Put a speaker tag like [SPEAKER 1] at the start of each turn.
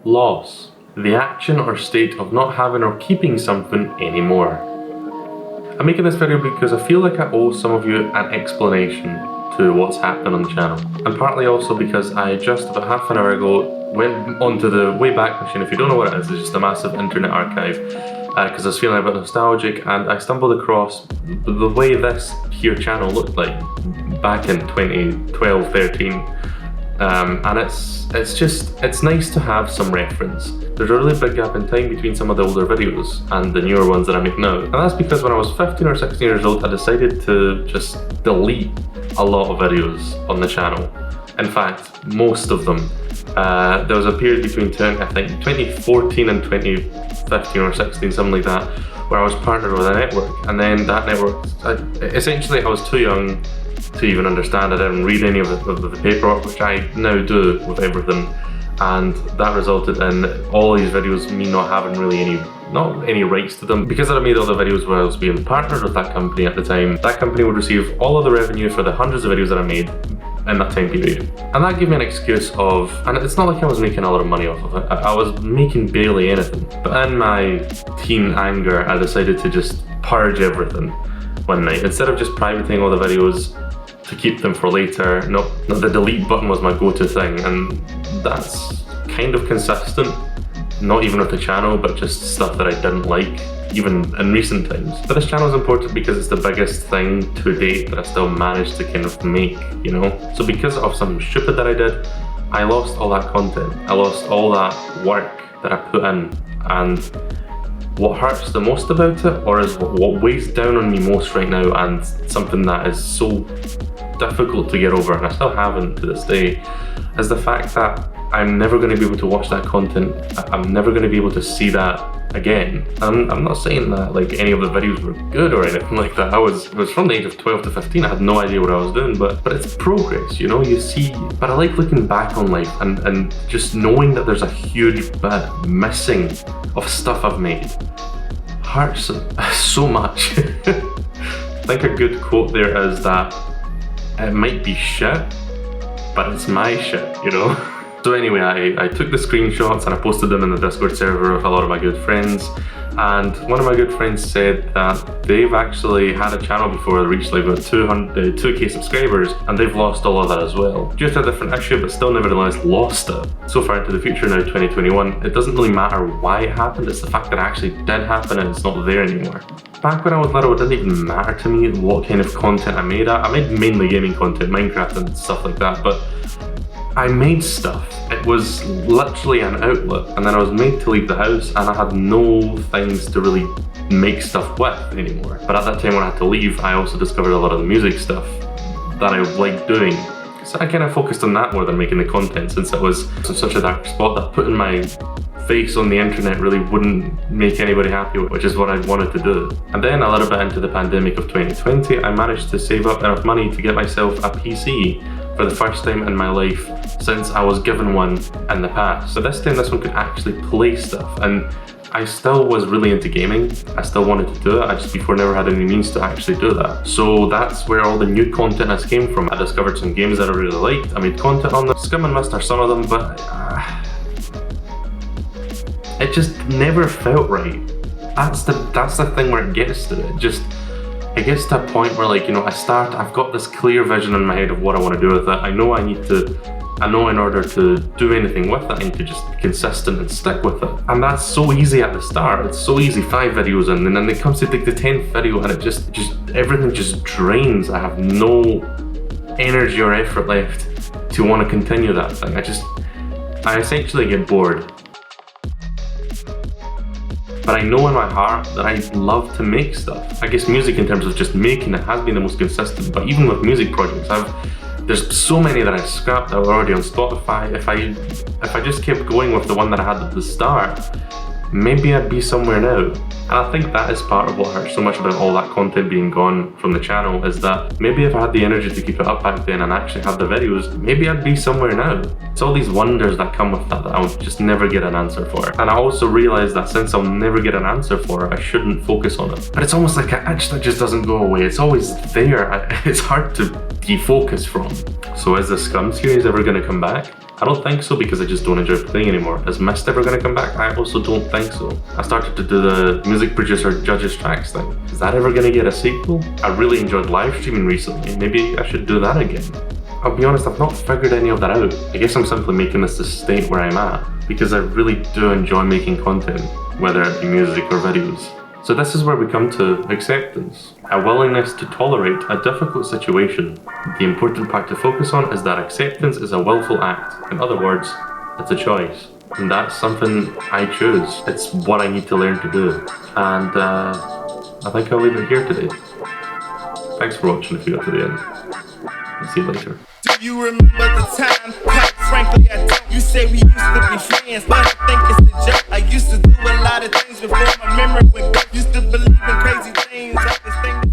[SPEAKER 1] Loss. The action or state of not having or keeping something anymore. I'm making this video because I feel like I owe some of you an explanation to what's happened on the channel. And partly also because I just about half an hour ago went onto the Wayback Machine. If you don't know what it is, it's just a massive internet archive. Because I was feeling a bit nostalgic, and I stumbled across the way this here channel looked like back in 2012-13. And it's nice to have some reference. There's a really big gap in time between some of the older videos and the newer ones that I make now. And that's because when I was 15 or 16 years old, I decided to just delete a lot of videos on the channel. In fact, most of them. There was a period between, I think, 2014 and 2015 or 16, something like that, where I was partnered with a network. And then that network, essentially I was too young to even understand. I didn't read any of the paperwork, which I now do with everything, and that resulted in all these videos me not having really any rights to them. Because I made all the videos where I was being partnered with that company at the time, that company would receive all of the revenue for the hundreds of videos that I made in that time period. And that gave me an excuse of, and it's not like I was making a lot of money off of it, I was making barely anything. But in my teen anger, I decided to just purge everything one night. Instead of just privating all the videos to keep them for later, no, the delete button was my go-to thing, and that's kind of consistent, not even with the channel, but just stuff that I didn't like, even in recent times. But this channel is important because it's the biggest thing to date that I still managed to kind of make, you know? So because of something stupid that I did, I lost all that content. I lost all that work that I put in, and what hurts the most about it, or is what weighs down on me most right now, and something that is so difficult to get over, and I still haven't to this day, is the fact that I'm never going to be able to watch that content. I'm never going to be able to see that again. And I'm not saying that like any of the videos were good or anything like that. I was from the age of 12 to 15. I had no idea what I was doing, but it's progress, you know, you see. But I like looking back on life and just knowing that there's a huge bit missing of stuff I've made. Hurts so much. I think a good quote there is that it might be shit, but it's my shit, you know? So anyway, I took the screenshots and I posted them in the Discord server with a lot of my good friends. And one of my good friends said that they've actually had a channel before that reached like about 2K subscribers, and they've lost all of that as well. Just a different issue, but still nevertheless lost it. So far into the future now, 2021, it doesn't really matter why it happened, it's the fact that it actually did happen and it's not there anymore. Back when I was little, it didn't even matter to me what kind of content I made. I made mainly gaming content, Minecraft and stuff like that, but I made stuff. It was literally an outlet, and then I was made to leave the house and I had no things to really make stuff with anymore. But at that time when I had to leave, I also discovered a lot of the music stuff that I liked doing. So I kind of focused on that more than making the content, since it was in such a dark spot that putting my face on the internet really wouldn't make anybody happy, which is what I wanted to do. And then a little bit into the pandemic of 2020, I managed to save up enough money to get myself a PC for the first time in my life since I was given one in the past. So this time this one could actually play stuff, and I still was really into gaming. I still wanted to do it, I just before never had any means to actually do that. So that's where all the new content has came from. I discovered some games that I really liked. I made content on them, skim and missed some of them, but it just never felt right. That's the thing where it gets to it. It gets to a point where, like, you know, I've got this clear vision in my head of what I want to do with it. I know in order to do anything with it, I need to just be consistent and stick with it. And that's so easy at the start. It's so easy, 5 videos in, and then it comes to the 10th video and it just everything just drains. I have no energy or effort left to want to continue that thing. I essentially get bored. But I know in my heart that I love to make stuff. I guess music, in terms of just making it, has been the most consistent, but even with music projects, there's so many that I scrapped that were already on Spotify. If I just kept going with the one that I had at the start, maybe I'd be somewhere now. And I think that is part of what hurts so much about all that content being gone from the channel, is that maybe if I had the energy to keep it up back then and actually have the videos, maybe I'd be somewhere now. It's all these wonders that come with that I'll just never get an answer for. And I also realize that since I'll never get an answer for it, I shouldn't focus on it. But it's almost like an itch that just doesn't go away. It's always there. It's hard to defocus from. So is the Scum series ever going to come back? I don't think so because I just don't enjoy playing anymore. Is Mist ever going to come back? I also don't think so. I started to do the music producer judges tracks thing. Is that ever going to get a sequel? I really enjoyed live streaming recently. Maybe I should do that again. I'll be honest, I've not figured any of that out. I guess I'm simply making this the state where I'm at because I really do enjoy making content, whether it be music or videos. So this is where we come to acceptance, a willingness to tolerate a difficult situation. The important part to focus on is that acceptance is a willful act. In other words, it's a choice. And that's something I choose. It's what I need to learn to do. And I think I'll leave it here today. Thanks for watching if you got to the end. I'll see you later.
[SPEAKER 2] Do you remember the time? Quite frankly, I don't. You say we used to be friends, but I think it's a joke. I used to do a lot of things before my memory went. Used to believe in crazy things. Like this thing.